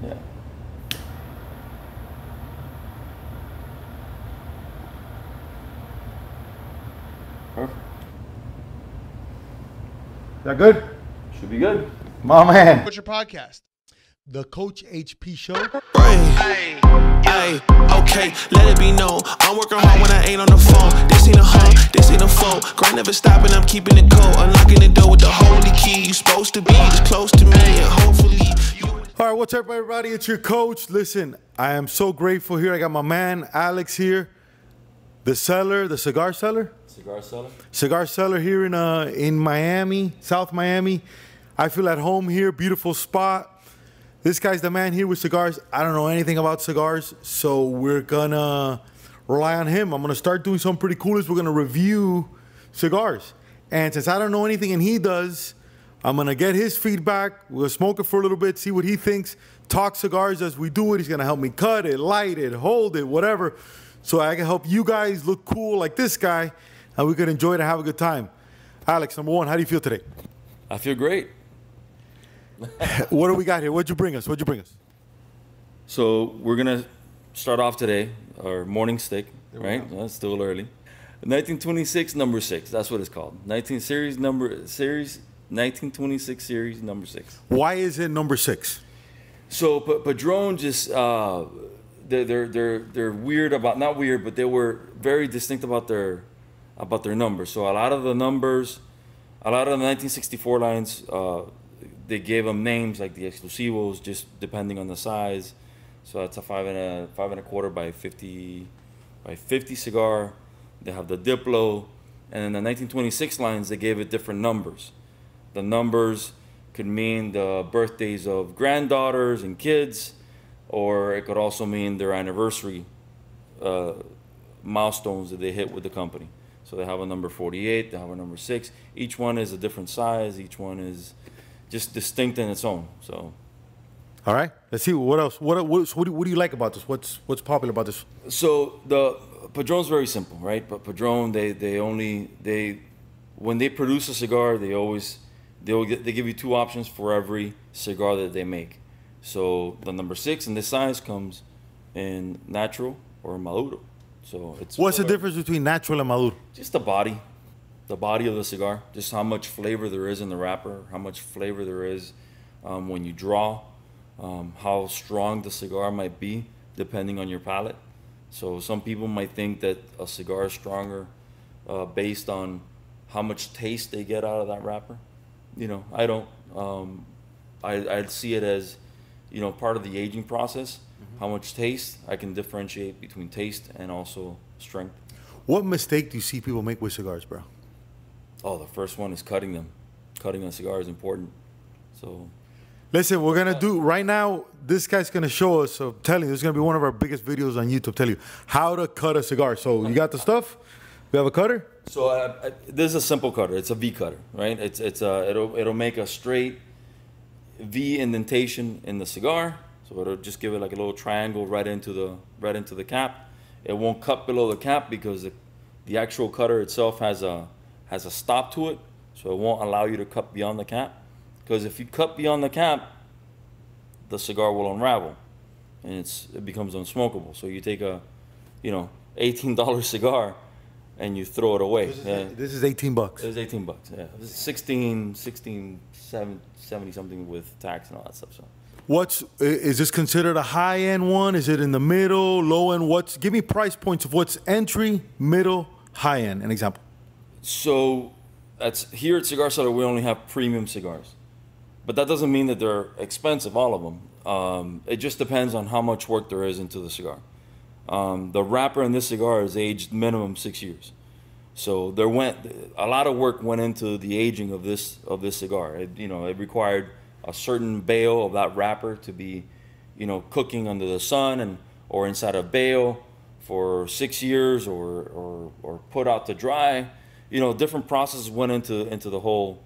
Yeah. Perfect. Is that good? Should be good. My man. What's your podcast? The Coach HP Show. Hey, okay, let it be known. I'm working hard when I ain't on the phone. This ain't a hunt, this ain't a phone. Grind never stopping, I'm keeping it cold. Unlocking the door with the holy key. You supposed to be this close to me, and hopefully All right, what's up, everybody? It's your coach. Listen, I am so grateful here. I got my man Alex here, the seller, the cigar seller. Cigar seller. Cigar seller here in Miami, South Miami. I feel at home here. Beautiful spot. This guy's the man here with cigars. I don't know anything about cigars, so we're gonna rely on him. I'm gonna start doing something pretty cool. We're gonna review cigars, and since I don't know anything and he does, I'm gonna get his feedback. We'll smoke it for a little bit, see what he thinks. Talk cigars as we do it. He's gonna help me cut it, light it, hold it, whatever, so I can help you guys look cool like this guy, and we can enjoy it and have a good time. Alex, number one, how do you feel today? I feel great. What do we got here? What'd you bring us? So we're gonna start off today our morning stick, right? It's still early. 1926 number 6. That's what it's called. 1926 series number 6. Why is it number 6? So Padron just they're weird about, not weird, but they were very distinct about their numbers. So a lot of the numbers, a lot of the 1964 lines, they gave them names like the exclusivos, just depending on the size. So that's a 5 1/4 by 50 cigar. They have the Diplo, and in the 1926 lines they gave it different numbers. The numbers could mean the birthdays of granddaughters and kids, or it could also mean their anniversary milestones that they hit with the company. So they have a number 48, they have a number 6. Each one is a different size. Each one is just distinct in its own. So, all right, let's see what else. What do you like about this? What's popular about this? So the Padron's very simple, right? But Padron, they when they produce a cigar, they give you 2 options for every cigar that they make. So the number 6 in this size comes in natural or maduro. So it's what's the difference between natural and maduro? Just the body of the cigar, just how much flavor there is in the wrapper, how much flavor there is when you draw, how strong the cigar might be depending on your palate. So some people might think that a cigar is stronger based on how much taste they get out of that wrapper. You know, I don't. I'd see it as, you know, part of the aging process. How much taste, I can differentiate between taste and also strength. What mistake do you see people make with cigars, bro? Oh, the first one is cutting them. Cutting a cigar is important. So, listen, we're gonna do right now. This guy's gonna show us. So, I'm telling you, this is gonna be one of our biggest videos on YouTube. Tell you how to cut a cigar. So, you got the stuff. We have a cutter. So this is a simple cutter. It's a V cutter, right? It'll make a straight V indentation in the cigar. So it'll just give it like a little triangle right into the cap. It won't cut below the cap because the actual cutter itself has a stop to it, so it won't allow you to cut beyond the cap. Because if you cut beyond the cap, the cigar will unravel, and it becomes unsmokable. So you take a, you know, $18 cigar, and you throw it away. This is $18. It was $18. Yeah, it was 16, 70 something with tax and all that stuff. So. Is this considered a high-end one? Is it in the middle, low-end? Give me price points of what's entry, middle, high-end, an example. So here at Cigar Seller, we only have premium cigars. But that doesn't mean that they're expensive, all of them. It just depends on how much work there is into the cigar. The wrapper in this cigar is aged minimum 6 years. So a lot of work went into the aging of this cigar. It required a certain bale of that wrapper to be, you know, cooking under the sun or inside a bale for 6 years or put out to dry. You know, different processes went into the whole.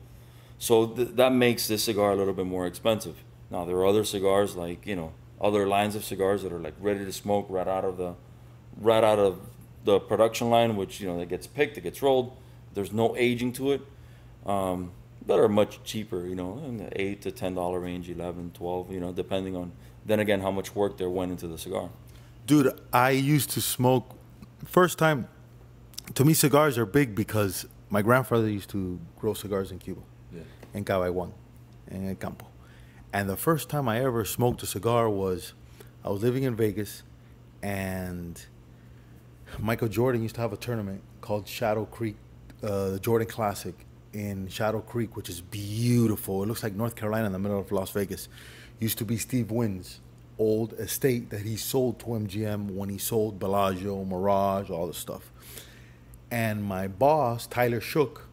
So that makes this cigar a little bit more expensive. Now there are other cigars, like, you know, other lines of cigars that are like ready to smoke right out of the production line, which, you know, that gets picked, it gets rolled. There's no aging to it. that are much cheaper, you know, in the $8 to $10 range, 11, 12, you know, depending on, then again, how much work there went into the cigar. Dude, I used to smoke, first time, to me cigars are big because my grandfather used to grow cigars in Cuba, in Cabaiguan, in El Campo. And the first time I ever smoked a cigar was, I was living in Vegas, and Michael Jordan used to have a tournament called Shadow Creek, the Jordan Classic in Shadow Creek, which is beautiful. It looks like North Carolina in the middle of Las Vegas. Used to be Steve Wynn's old estate that he sold to MGM when he sold Bellagio, Mirage, all this stuff. And my boss, Tyler Shook,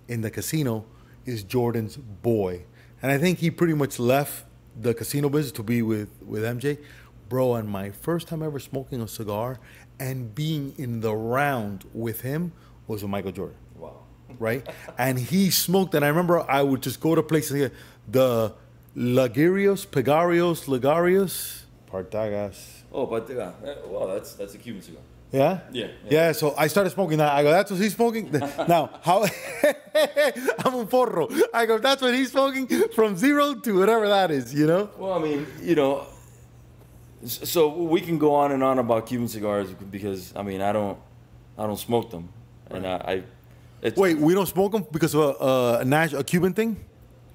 in the casino, is Jordan's boy. And I think he pretty much left the casino business to be with MJ. Bro, and my first time ever smoking a cigar and being in the round with him was with Michael Jordan. Wow. Right? And he smoked, and I remember I would just go to places, the Lagarios, Partagas. Oh, but well, that's a Cuban cigar. Yeah? Yeah, so I started smoking that. I go, that's what he's smoking? Now, how? I'm a forro. I go, that's what he's smoking from 0 to whatever that is, you know? Well, I mean, you know, so we can go on and on about Cuban cigars because, I mean, I don't smoke them. And Wait, we don't smoke them because of a Cuban thing?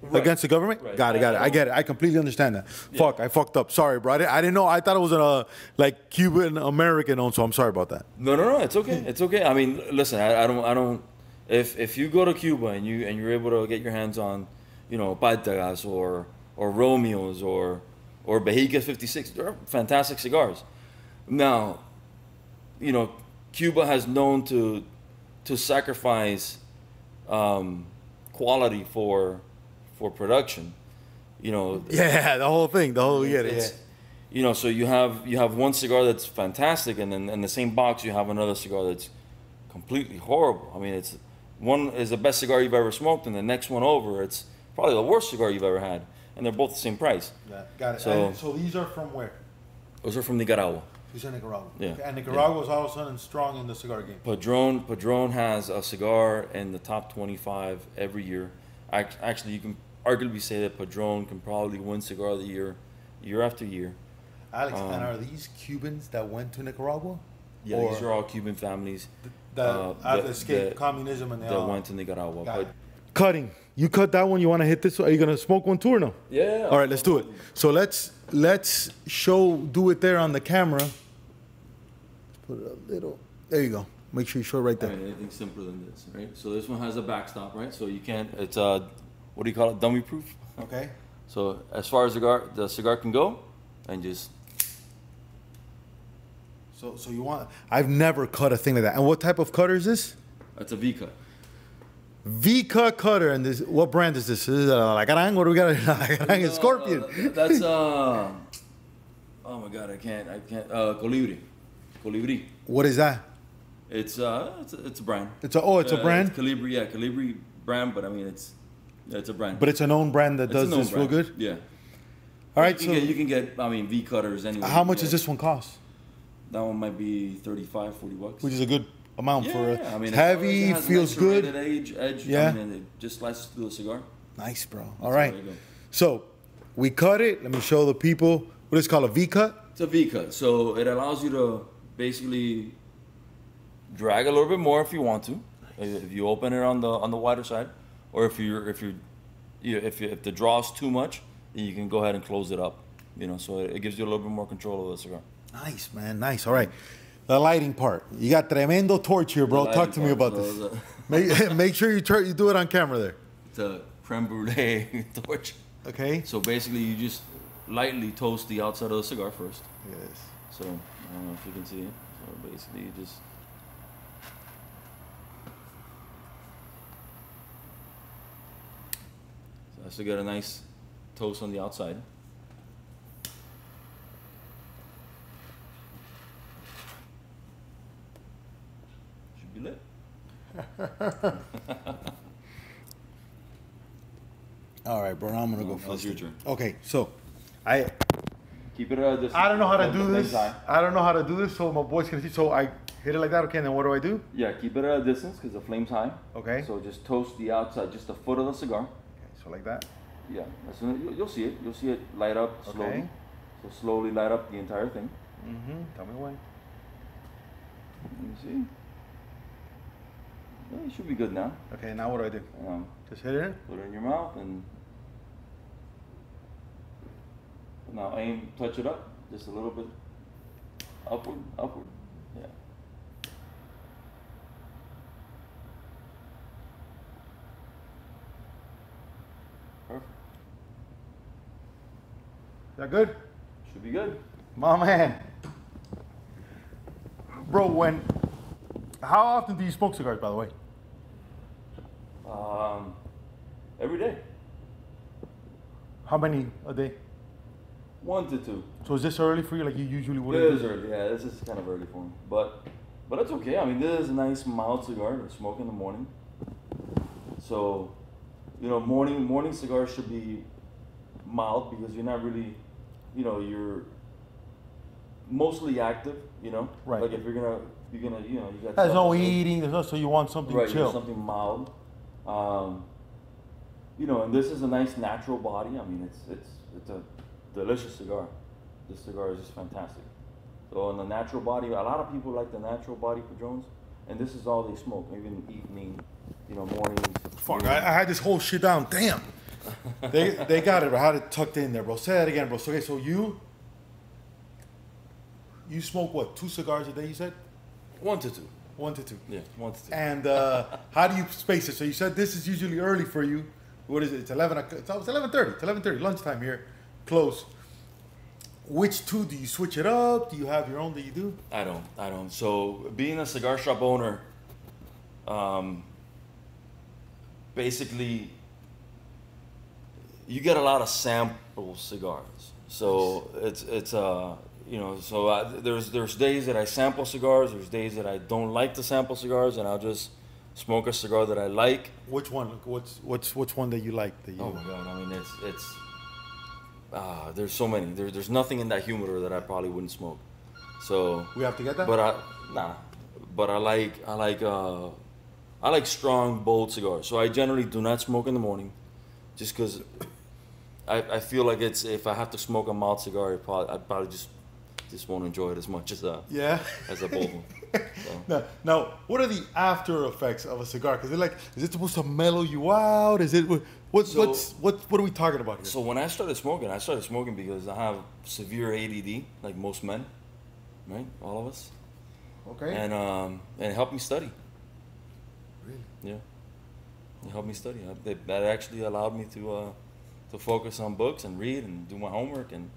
Right. Against the government? Right. Got it. I get it. I completely understand that. Yeah. Fuck, I fucked up. Sorry, bro. I didn't know. I thought it was like Cuban American owned, so I'm sorry about that. No. It's okay. It's okay. I mean, listen, I don't. If you go to Cuba and you're able to get your hands on, you know, Partagas or Romeos or Bejica 56, they're fantastic cigars. Now, you know, Cuba has known to sacrifice quality for production, you know. Yeah, the whole thing, yeah. You know, so you have one cigar that's fantastic, and then in the same box you have another cigar that's completely horrible. I mean, it's one is the best cigar you've ever smoked, and the next one over, it's probably the worst cigar you've ever had, and they're both the same price. Yeah, got it. So these are from where? Those are from Nicaragua. These are Nicaragua. Yeah. Okay. And Nicaragua is all of a sudden strong in the cigar game. Padron has a cigar in the top 25 every year. Actually, you can arguably say that Padron can probably win cigar of the year after year. Alex, and are these Cubans that went to Nicaragua? Yeah, these are all Cuban families that escaped communism and that went to Nicaragua. Cutting. You cut that one. You want to hit this one? Are you gonna smoke one too or no? Yeah. All right, let's do it. So let's do it there on the camera. Let's put it a little. There you go. Make sure you show it right there. I mean, anything simpler than this, right? So this one has a backstop, right? So you can't. It's what do you call it? Dummy proof. Okay. So as far as the cigar can go, and just. So you want? I've never cut a thing like that. And what type of cutter is this? That's a V cut. V cut cutter, and this. What brand is this? Is La Garang? What do we got? La Scorpion. That's oh my God, I can't. Colibri. What is that? It's a brand. It's a brand. It's Colibri, yeah, Colibri brand, but I mean it's a brand. But it's a known brand that does this real good. Yeah. All right, you can get I mean V cutters anyway. How much does this one cost? That one might be $35-$40. Which is a good amount for I mean, it's heavy, feels good. Edge, yeah. I mean, it just slices through the cigar. Nice, bro. All right. So we cut it. Let me show the people. What is it called? A V cut? It's a V cut. So it allows you to basically drag a little bit more if you want to. If you open it on the wider side, or if the draw is too much, then you can go ahead and close it up. You know, so it gives you a little bit more control of the cigar. Nice, man. Nice. All right. The lighting part. You got tremendo torch here, bro. Talk to me about this. Make sure you do it on camera there. It's a creme brulee torch. Okay. So basically, you just lightly toast the outside of the cigar first. Yes. So I don't know if you can see it. So basically, you just. So has to get a nice toast on the outside. Should be lit. All right, bro. I'm gonna go first. It's your turn. Okay, so keep it at this. I don't know how to do this. I don't know how to do this, so my boy's gonna see. So Hit it like that. Okay, and then what do I do? Yeah, keep it at a distance because the flame's high. Okay. So just toast the outside, just the foot of the cigar. Okay, so like that. Yeah, as soon as you'll see it. You'll see it light up slowly. Okay. So slowly light up the entire thing. Tell me when. Let me see. Yeah, it should be good now. Okay, now what do I do? Just hit it in? Put it in your mouth and now aim, touch it up just a little bit. Upward. Yeah. Perfect. Is that good? Should be good. My man. Bro, how often do you smoke cigars, by the way? Every day. How many a day? 1 to 2. So is this early for you? Like you usually It wouldn't? is early. Yeah, this is kind of early for me, but it's okay. I mean, this is a nice mild cigar to smoke in the morning. So, morning cigars should be mild because you're not really, you're mostly active. Right. Like if you're gonna, you got. There's no stuff to do. eating. There's no, so you want something Right, chill. something mild. And this is a nice natural body. I mean, it's a delicious cigar. This cigar is just fantastic. So on the natural body, a lot of people like the natural body Padrones, and this is all they smoke, even evening, mornings. Fuck, I had this whole shit down. Damn. They got it, bro. I had it tucked in there, bro. Say that again, bro. So, okay, so you smoke what? 2 cigars a day, you said? 1 to 2. 1 to 2. Yeah, 1 to 2. And how do you space it? So you said this is usually early for you. What is it? It's 11. It's 11:30. It's 11:30. Lunchtime here. Close. Which 2 do you switch it up? Do you have your own that you do? I don't. So being a cigar shop owner, basically, you get a lot of sample cigars. So there's days that I sample cigars. There's days that I don't like to sample cigars, and I'll just smoke a cigar that I like. Which one? Which one that you like? That you? Oh my god! I mean, there's so many. There's nothing in that humidor that I probably wouldn't smoke. So We have to get that. But I like strong, bold cigars. So I generally do not smoke in the morning, just because I feel like if I have to smoke a mild cigar, I probably just won't enjoy it as much as a bold one. So. Now, what are the after effects of a cigar? Because they're like, is it supposed to mellow you out? Is it what are we talking about here? So when I started smoking because I have severe ADD, like most men, right? All of us. Okay. And it helped me study. Really? Yeah. It helped me study. That actually allowed me to focus on books and read and do my homework and.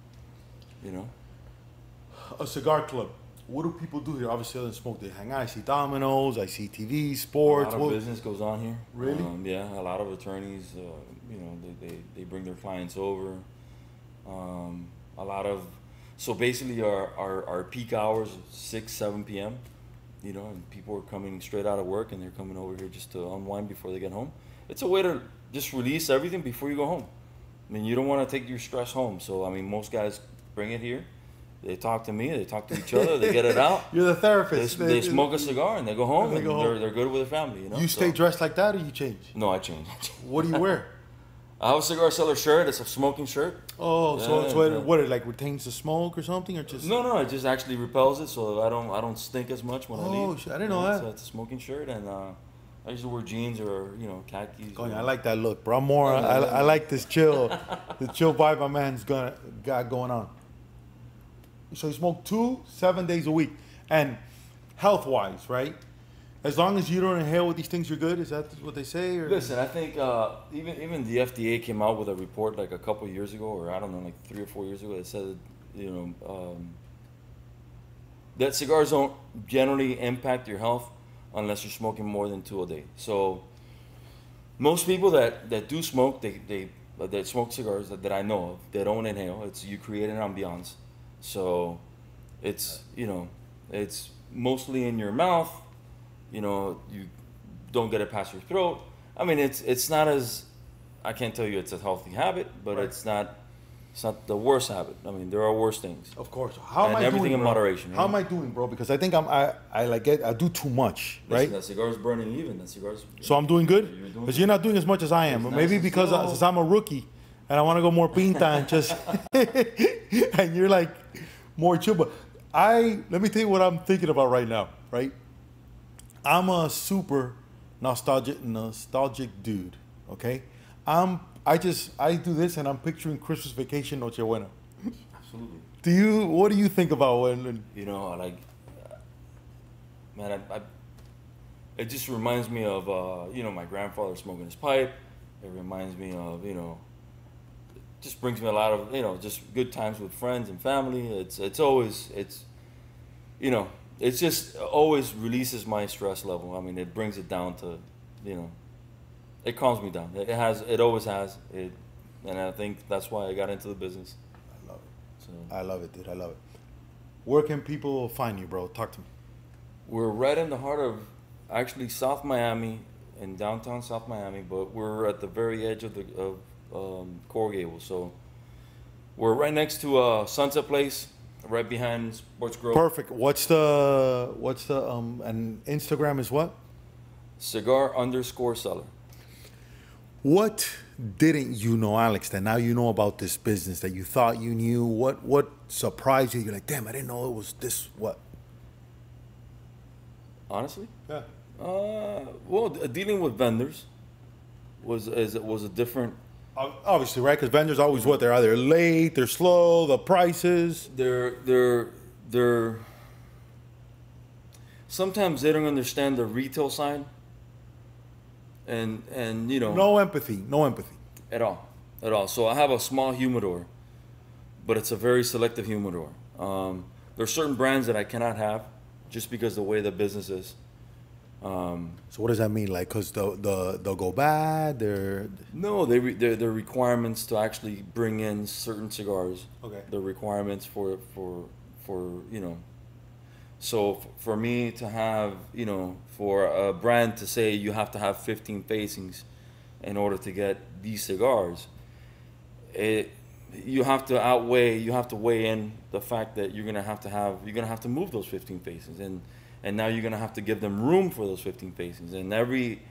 A cigar club. What do people do here? Obviously, other than smoke, they hang out. I see dominoes. I see TV, sports. A lot of business goes on here. Really? Yeah, a lot of attorneys. They bring their clients over. So basically, our peak hours 6-7 p.m. And people are coming straight out of work and they're coming over here just to unwind before they get home. It's a way to just release everything before you go home. I mean, you don't want to take your stress home. So I mean, most guys bring it here. They talk to me. They talk to each other. They get it out. You're the therapist. They smoke a cigar and they go home. They're good with their family. You stay dressed like that, or you change? No, I change. What do you wear? I have a cigar seller shirt. It's a smoking shirt. Oh, so what? It like retains the smoke or something, or just? No. It just actually repels it, so I don't stink as much when I leave. Oh shit! I didn't know that. So it's a smoking shirt, and I usually wear jeans or khakis. I like that look, bro. I like this chill, the chill vibe my man's got going on. So you smoke 7 days a week, and health-wise, right? As long as you don't inhale with these things, you're good. Is that what they say? Or? Listen, I think even the FDA came out with a report like a couple of years ago, or I don't know, like 3 or 4 years ago, that said that cigars don't generally impact your health unless you're smoking more than 2 a day. So most people that do smoke, that smoke cigars that I know of, they don't inhale. You create an ambiance. So it's it's mostly in your mouth. You don't get it past your throat. I mean, it's not as, I can't tell you it's a healthy habit, but right. It's not, It's not the worst habit. I mean, there are worse things. Of course. How am I everything doing, in bro? moderation. How am I doing, bro? Because I think I do too much, right? Listen, that cigar's burning even. That cigar's. So I'm doing good? You're doing Because you're not doing as much as I am. It's Maybe nice because and slow. since I'm a rookie and I want to go more pinta and just and you're like more chill. But let me tell you what I'm thinking about right now, right? I'm a super nostalgic dude, okay? I do this and I'm picturing Christmas vacation Noche Buena. Absolutely. What do you think about when You know, like, man, it just reminds me of, my grandfather smoking his pipe. It reminds me of, just brings me a lot of, just good times with friends and family. It just always releases my stress level. I mean, it brings it down to, it calms me down. It always has. And I think that's why I got into the business. I love it. So I love it, dude. I love it. Where can people find you, bro? Talk to me. we're right in the heart of actually South Miami, in downtown South Miami, but we're at the very edge of Coral Gables. So we're right next to Sunset Place, right behind Sports Grove. Perfect. What's the and Instagram is what? Cigar_seller. What didn't you know, Alex, that now you know about this business that you thought you knew? What surprised you? You're like, damn, I didn't know it was this. What? Honestly, Yeah. well, dealing with vendors was a different. Obviously, right? Because vendors always what? They're either late, they're slow, the prices. They're sometimes they don't understand the retail side, and No empathy. at all. So I have a small humidor, but it's a very selective humidor. There's certain brands that I cannot have just because the way the business is. So what does that mean? Like, cause they'll go bad. No, they're requirements to actually bring in certain cigars. Okay. The requirements for So for me to have, for a brand to say you have to have 15 facings in order to get these cigars, you have to weigh in the fact that you're gonna have to move those 15 facings, and now you're gonna have to give them room for those 15 facings, and every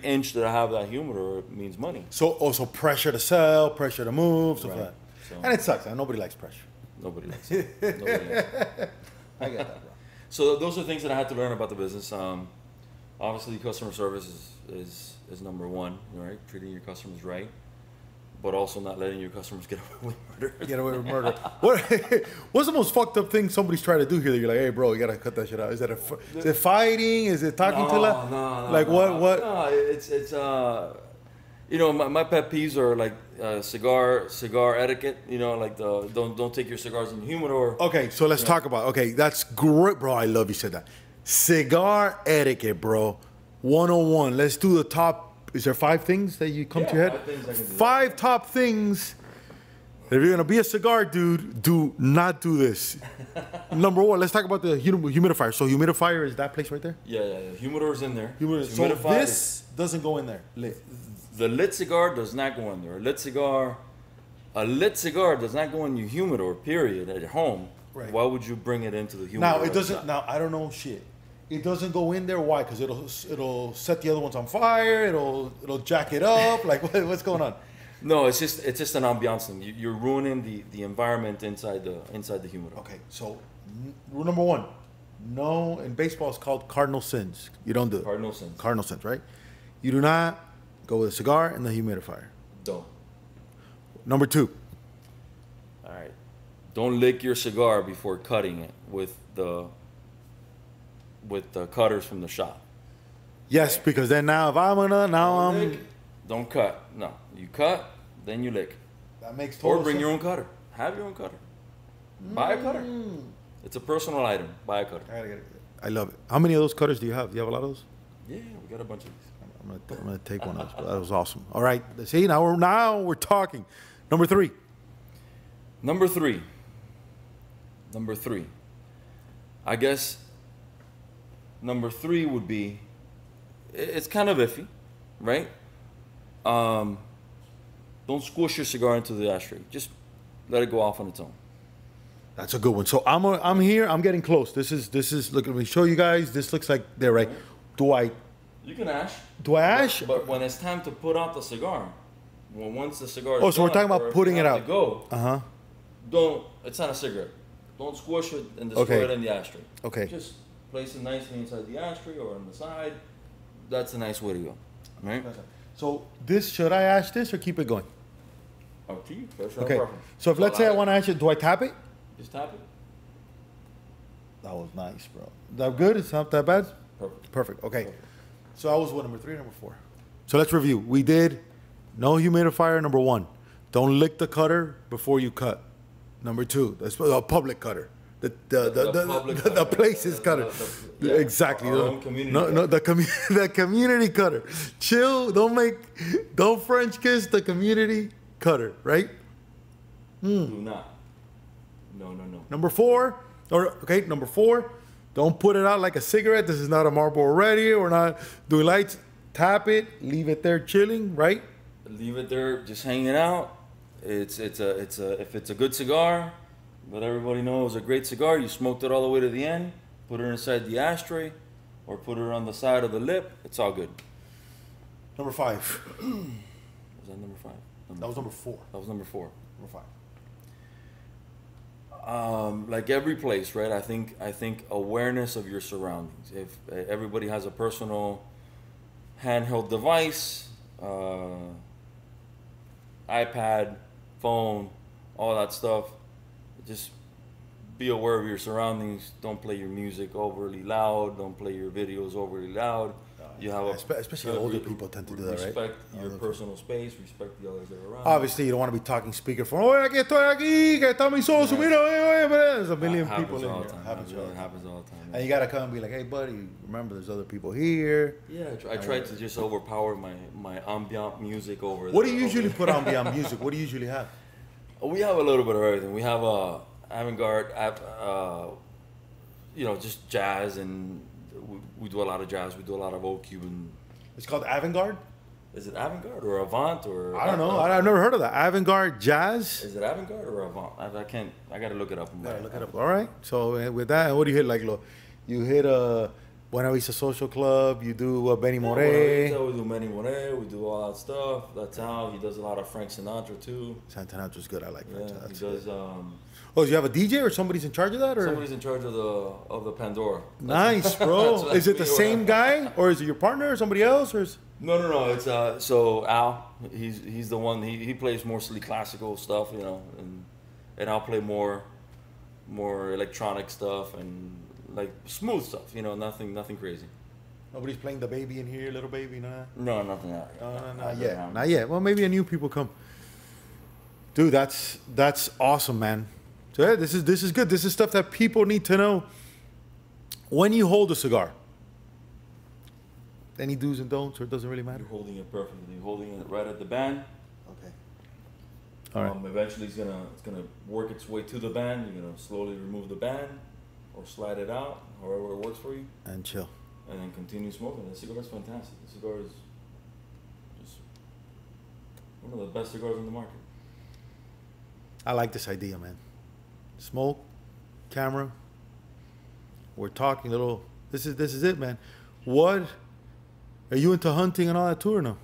inch that I have that humidor means money. So also pressure to sell, pressure to move, stuff Right. like that. So- And it sucks. Nobody likes pressure. Nobody likes it. Nobody likes it. I get that, bro. So those are things that I had to learn about the business. Obviously, customer service is number one, right? Treating your customers right, but also not letting your customers get away with murder. Get away with murder. What's the most fucked up thing somebody's trying to do here that you're like, hey, bro, you gotta cut that shit out? Is it fighting? Is it talking to la? No. Like what? No, it's my pet peeves are like cigar etiquette. Like don't take your cigars in the humidor. Okay, so let's talk about. Okay, that's great, bro. I love you said that. Cigar etiquette, bro. 101. Let's do the top. Is there 5 things that you come to your head? 5 things I can do. 5 top things. If you're gonna be a cigar dude, do not do this. Number 1, let's talk about the humidifier. So humidifier is that place right there. Yeah. Humidor's in there. So Humidified this doesn't go in there. The lit cigar does not go in there. A lit cigar does not go in your humidor, period, at home. Right. Why would you bring it into the humidor? Now it doesn't. Now I don't know shit. It doesn't go in there. Why? Because it'll set the other ones on fire. It'll jack it up. Like what's going on? No, it's just an ambiance thing. You're ruining the environment inside the humidor. Okay, so rule number 1. No, in baseball it's called cardinal sins. You don't do it. Cardinal sins. Cardinal sins, right? You do not go with a cigar and the humidifier. Don't. Number 2. All right. Don't lick your cigar before cutting it with the cutters from the shop. Yes, because then now if I'm gonna Lick, don't cut. No, you cut, then you lick. that makes total Or bring sense. your own cutter. Have your own cutter. Buy a cutter. It's a personal item. Buy a cutter. I gotta get it. I love it. How many of those cutters do you have? Do you have a lot of those? Yeah, we got a bunch of these. I'm gonna take one of those. But that was awesome. All right, see now we're talking. Number 3. Number three. I guess number 3 would be, it's kind of iffy, right? Don't squish your cigar into the ashtray. Just let it go off on its own. That's a good one. So I'm here. I'm getting close. This is. Look, let me show you guys. This looks like they're right. You can ash. Do I ash? But when it's time to put out the cigar, once the cigar is Oh, so we're done, talking about putting it out. Go. Don't. It's not a cigarette. Don't squish it and destroy it in the ashtray. Okay. Just place it nicely inside the ashtray or on the side. That's a nice way to go. Right? So should I ash this or keep it going? Up to you. Okay. So if let's say I want to ash it, do I tap it? Just tap it. That was nice, bro. That good? It's not that bad? Perfect. Okay. Perfect. So I was what, number 3, number 4? So let's review. We did no humidifier, number 1. Don't lick the cutter before you cut. Number 2, that's a public cutter. The place's cutter. Exactly. Our own community the community cutter. Chill. Don't French kiss the community cutter, right? Do not. No. Number 4, number 4, don't put it out like a cigarette. This is not a Marlboro Ready. We're not doing lights. Tap it, leave it there chilling, right? Leave it there, just hanging out. If it's a good cigar, but everybody knows a great cigar, you smoked it all the way to the end, put it inside the ashtray, or put it on the side of the lip. It's all good. Number 5. Was that number 5? That was number 4. That was number 4. Number 5. Like every place, right? I think awareness of your surroundings. If everybody has a personal handheld device, iPad, phone, all that stuff, just be aware of your surroundings. Don't play your music overly loud. Don't play your videos overly loud. You have especially older people tend to do that, right? Respect your personal space. Respect the others that are around. Obviously, you don't want to be talking speakerphone. Oye, aquí estoy aquí, que está mi socio. Mira, oye, there's a million people in here. Happens all the time. And you gotta come and be like, hey, buddy, remember there's other people here. Yeah, I try to just overpower my ambient music over. What do you usually put on ambient music? What do you usually have? We have a little bit of everything. We have avant-garde, just jazz, and we do a lot of jazz. We do a lot of old Cuban. It's called avant-garde? Is it avant-garde or avant or? I don't know. I've never heard of that. Avant-garde jazz? Is it avant-garde or avant? I gotta look it up. Look it up. All right. So with that, what do you hit? Like, you hit Buena Vista Social Club. You do Benny Moré. We do Benny Moré. We do all that stuff. That's how he does a lot of Frank Sinatra too. Santana's good. I like Frank Sinatra. He does. Oh, do you have a DJ or somebody's in charge of that? Or? Somebody's in charge of the Pandora. Nice, bro. Is it the same guy, or is it your partner, or somebody else, or? No. It's so Al. He's the one. He plays mostly classical stuff, and I'll play more electronic stuff and like smooth stuff. Nothing crazy. Nobody's playing the baby in here, little baby, nah. No, nothing. Not yet. Well, maybe a new people come. Dude, that's awesome, man. So yeah, this is good. This is stuff that people need to know. When you hold a cigar, any do's and don'ts, or it doesn't really matter? You're holding it perfectly. You're holding it right at the band. Okay. All right. Eventually, it's gonna work its way to the band. You're gonna slowly remove the band, or slide it out, however it works for you. And chill. And then continue smoking. The cigar is fantastic. The cigar is just one of the best cigars on the market. I like this idea, man. Smoke, camera. We're talking a little. This is it, man. What are you into hunting and all that too, or no?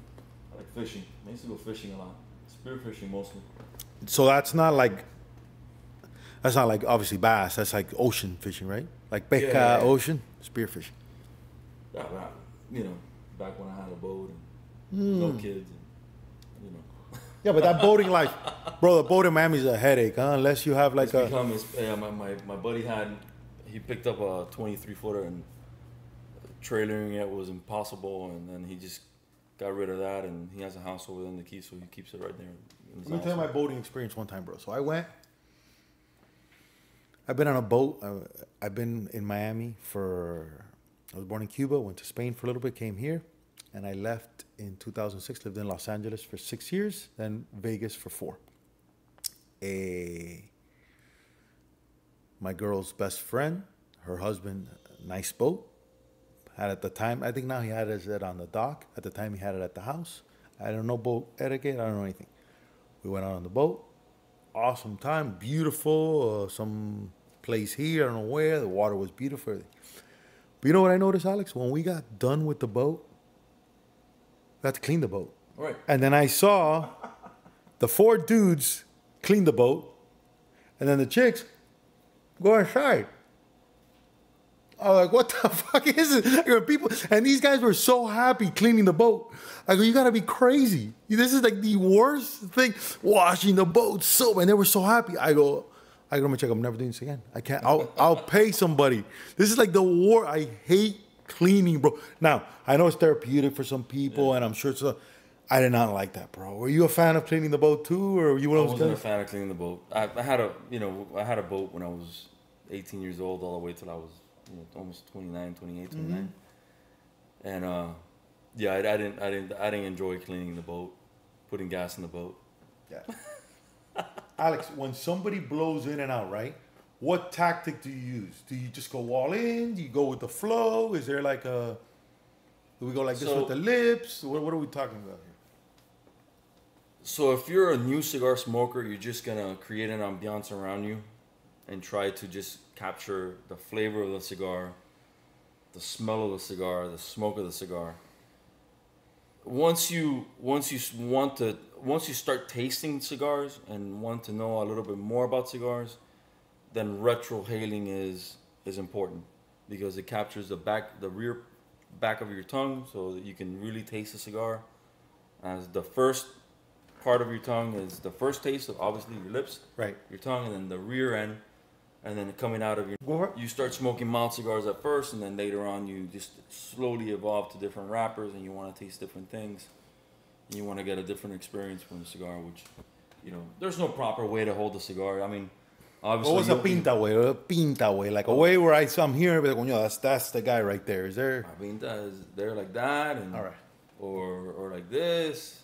I like fishing. I used to go fishing a lot. Spear fishing mostly. So that's not like obviously bass. That's like ocean fishing, right? Like pesca, ocean, spear fishing. Yeah, back when I had a boat and no kids. Yeah, but that boating life, bro, the boat in Miami is a headache, huh? Unless you have like my buddy he picked up a 23-footer and trailering it was impossible, and then he just got rid of that, and he has a house over there in the Keys, so he keeps it right there. Let me tell you my boating experience one time, bro. So I've been on a boat. I've been in Miami I was born in Cuba, went to Spain for a little bit, came here. And I left in 2006, lived in Los Angeles for 6 years, then Vegas for 4. My girl's best friend, her husband, nice boat. Had at the time, I think now he had it on the dock. At the time, he had it at the house. I don't know boat etiquette. I don't know anything. We went out on the boat. awesome time. Beautiful. Some place here, I don't know where. The water was beautiful. But you know what I noticed, Alex? When we got done with the boat, we had to clean the boat. Right. And then I saw the 4 dudes clean the boat, and then the chicks go inside. I was like, what the fuck is it? I go, people, and these guys were so happy cleaning the boat. I go, you gotta be crazy. This is like the worst thing, washing the boat soap, and they were so happy. I go, I'm gonna check. I'm never doing this again. I can't. I'll pay somebody. This is like the war. I hate cleaning, bro. Now I know it's therapeutic for some people, and I'm sure it's. I did not like that, bro. Were you a fan of cleaning the boat too, or were you one of those guys? I wasn't a fan of cleaning the boat. I had a boat when I was 18 years old, all the way till I was almost 29, 28, 29. And yeah, I didn't enjoy cleaning the boat, putting gas in the boat. Yeah. Alex, when somebody blows in and out, right? What tactic do you use? Do you just go all in? Do you go with the flow? Is there like a? Do we go like this with the lips? What are we talking about here? So if you're a new cigar smoker, you're just gonna create an ambiance around you, and try to just capture the flavor of the cigar, the smell of the cigar, the smoke of the cigar. Once you start tasting cigars and want to know a little bit more about cigars, then retrohaling is important, because it captures the rear back of your tongue, so that you can really taste the cigar. As the first part of your tongue is the first taste of obviously your lips, right, your tongue, and then the rear end, and then coming out of your. You start smoking mild cigars at first, and then later on you just slowly evolve to different wrappers, and you want to taste different things. You want to get a different experience from the cigar, which, there's no proper way to hold the cigar. I mean, obviously. What was a pinta way? A pinta way, like a way where I'm here, but that's the guy right there. Is there? A pinta is there like that, and all right, or like this,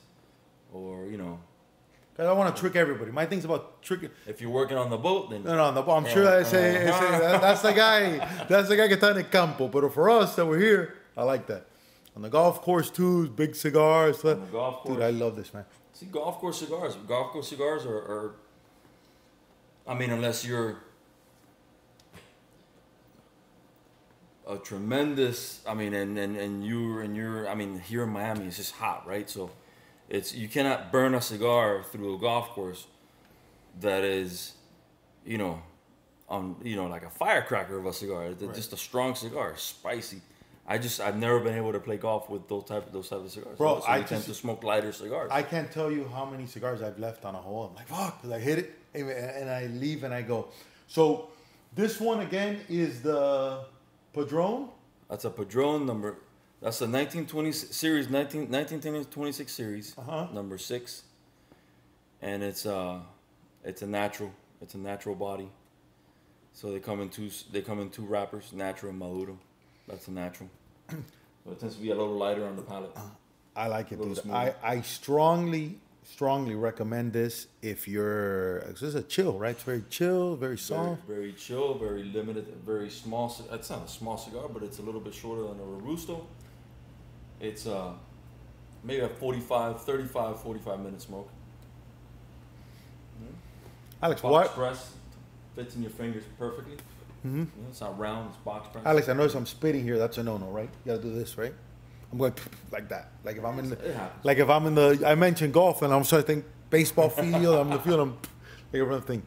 or Because I want to trick everybody. My thing's about tricking. If you're working on the boat, then no, on the boat. I'm sure I say that's the guy. That's the guy que está en el campo. But for us that we're here, I like that. On the golf course too, big cigars. On the golf course. Dude, I love this, man. See, golf course cigars. Golf course cigars are I mean, unless you're a tremendous. I mean, and you're. I mean, here in Miami, it's just hot, right? So. You cannot burn a cigar through a golf course that is, like a firecracker of a cigar. It's right. Just a strong cigar, spicy. I've never been able to play golf with those type of cigars. Bro, so I tend to smoke lighter cigars. I can't tell you how many cigars I've left on a hole. I'm like, fuck, because I hit it, and I leave and I go. So this one again is the Padron. That's a Padron number. That's the 1920 series, 1926 series, number 6, and it's a natural body. So they come in two wrappers, natural and maduro. That's a natural. So it tends to be a little lighter on the palate. I like it, dude. I strongly recommend this if you're. This is a chill, right? It's very chill, very soft. Very chill, very limited, very small. It's not a small cigar, but it's a little bit shorter than a Robusto. It's maybe a 45 minute smoke. Alex, box what? Press fits in your fingers perfectly. Mm-hmm. It's not round, it's box press. Alex, I notice I'm spitting here. That's a no-no, right? You gotta do this, right? I'm going like that. Like if I'm in the, I mentioned golf, and I'm starting to think baseball field. I'm in the field. I'm like everything.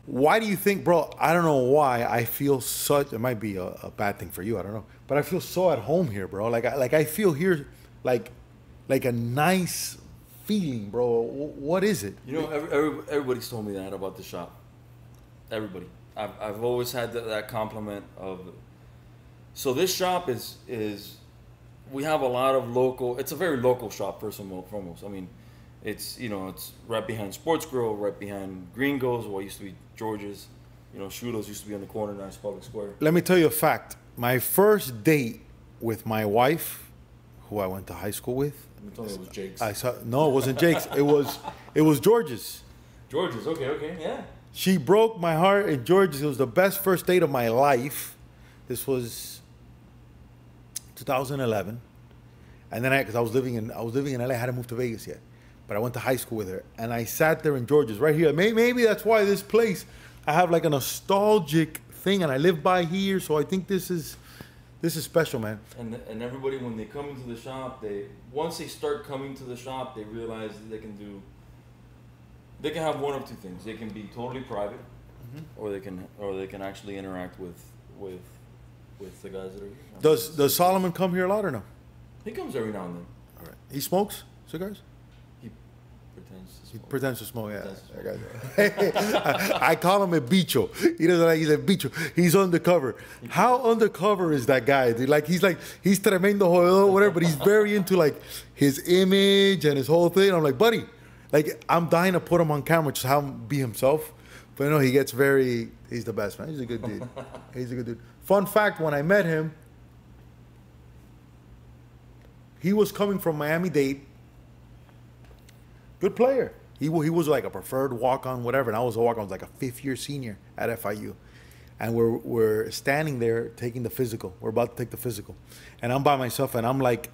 Why do you think, bro? I don't know why I feel such. It might be a bad thing for you. I don't know, but I feel so at home here, bro. Like I feel here, like a nice feeling, bro. What is it? Everybody's told me that about the shop. Everybody. I've always had that compliment of. So this shop is we have a lot of local. It's a very local shop first and foremost. I mean. It's right behind Sports Grill, right behind Gringos, what used to be George's. Shudo's used to be on the corner, now it's Public Square. Let me tell you a fact. My first date with my wife, who I went to high school with. You told me it was Jake's. No, it wasn't Jake's. It was George's. George's, okay, yeah. She broke my heart at George's. It was the best first date of my life. This was 2011, and then because I was living in LA, I hadn't moved to Vegas yet. but I went to high school with her, and I sat there in George's right here. Maybe that's why this place, I have like a nostalgic thing, and I live by here, so I think this is special, man. And everybody, when they come into the shop, once they start coming to the shop, they realize that they can have one of two things. They can be totally private, or they can actually interact with the guys that are here. Does Solomon come here a lot or no? He comes every now and then. All right. He smokes cigars? He pretends to smoke. He pretends to smoke, yeah. Pretends to smoke. I call him a bicho. He doesn't like, he's a bicho. He's undercover. How undercover is that guy, dude? He's tremendo jodedor, whatever, but he's very into like his image and his whole thing. I'm like, buddy, like I'm dying to put him on camera, just have him be himself. But he gets he's the best, man. He's a good dude. He's a good dude. Fun fact, when I met him, he was coming from Miami-Dade. Good player. He was like a preferred walk-on, whatever, and I was a walk-on. I was like a fifth-year senior at FIU. And we're standing there taking the physical. We're about to take the physical. And I'm by myself, and I'm like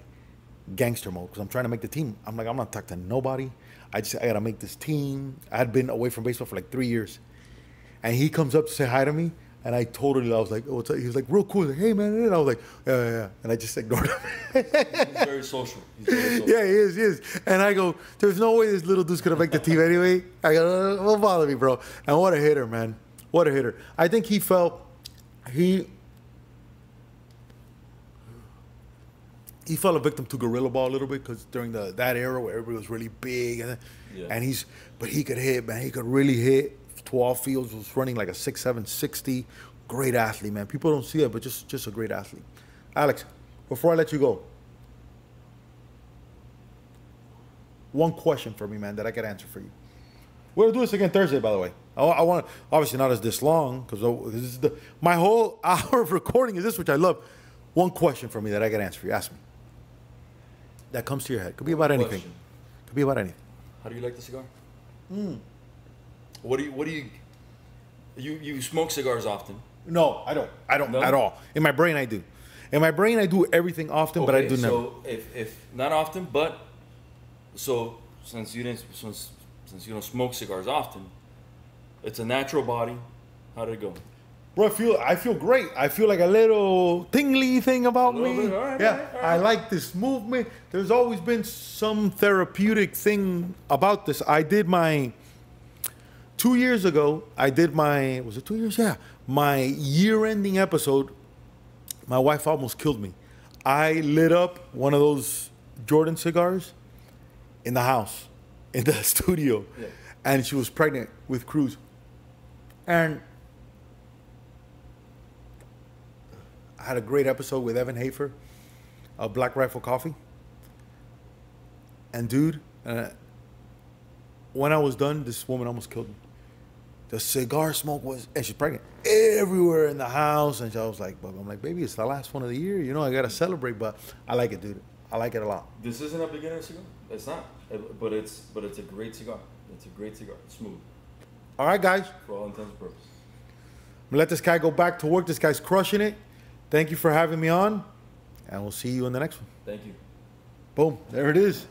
gangster mode because I'm trying to make the team. I'm like, I'm not talking to nobody. I got to make this team. I had been away from baseball for like 3 years. And he comes up to say hi to me. And I was like, oh, what's up? He was like, real cool. Like, hey, man. And I was like, yeah. And I just ignored him. He's very social. Yeah, he is. And I go, there's no way this little dude's going to make the team anyway. I go, don't bother me, bro. And what a hitter, man. What a hitter. I think he felt a victim to gorilla ball a little bit because during that era where everybody was really big. But he could hit, man. He could really hit. 12 fields, was running like a 6'7", 60. Great athlete, man. People don't see it, but just a great athlete. Alex, before I let you go, one question for me, man, that I could answer for you. We're gonna do this again Thursday, by the way. I want, obviously not as this long, because my whole hour of recording is this, which I love. One question for me that I could answer for you. Ask me. That comes to your head. Could be about anything. Could be about anything. How do you like the cigar? What do you smoke cigars often? No, I don't No? at all. In my brain, I do. In my brain, I do everything often, but I do never. So if not often, but so since you don't smoke cigars often, it's a natural body. How did it go? Bro, I feel great. I feel like a little tingly thing about me. Bit, all right, yeah, all right. I like this movement. There's always been some therapeutic thing about this. I did 2 years ago, was it 2 years? Yeah. My year-ending episode, my wife almost killed me. I lit up one of those Jordan cigars in the house, in the studio. Yeah. And she was pregnant with Cruz. And I had a great episode with Evan Hafer of Black Rifle Coffee. And dude, when I was done, this woman almost killed me. The cigar smoke and she's pregnant, everywhere in the house. And I was like, I'm like, baby, it's the last one of the year. I got to celebrate, but I like it, dude. I like it a lot. This isn't a beginner cigar. It's not, but it's a great cigar. It's a great cigar. It's smooth. All right, guys. For all intents and purposes. I'm going to let this guy go back to work. This guy's crushing it. Thank you for having me on, and we'll see you in the next one. Thank you. Boom. There it is.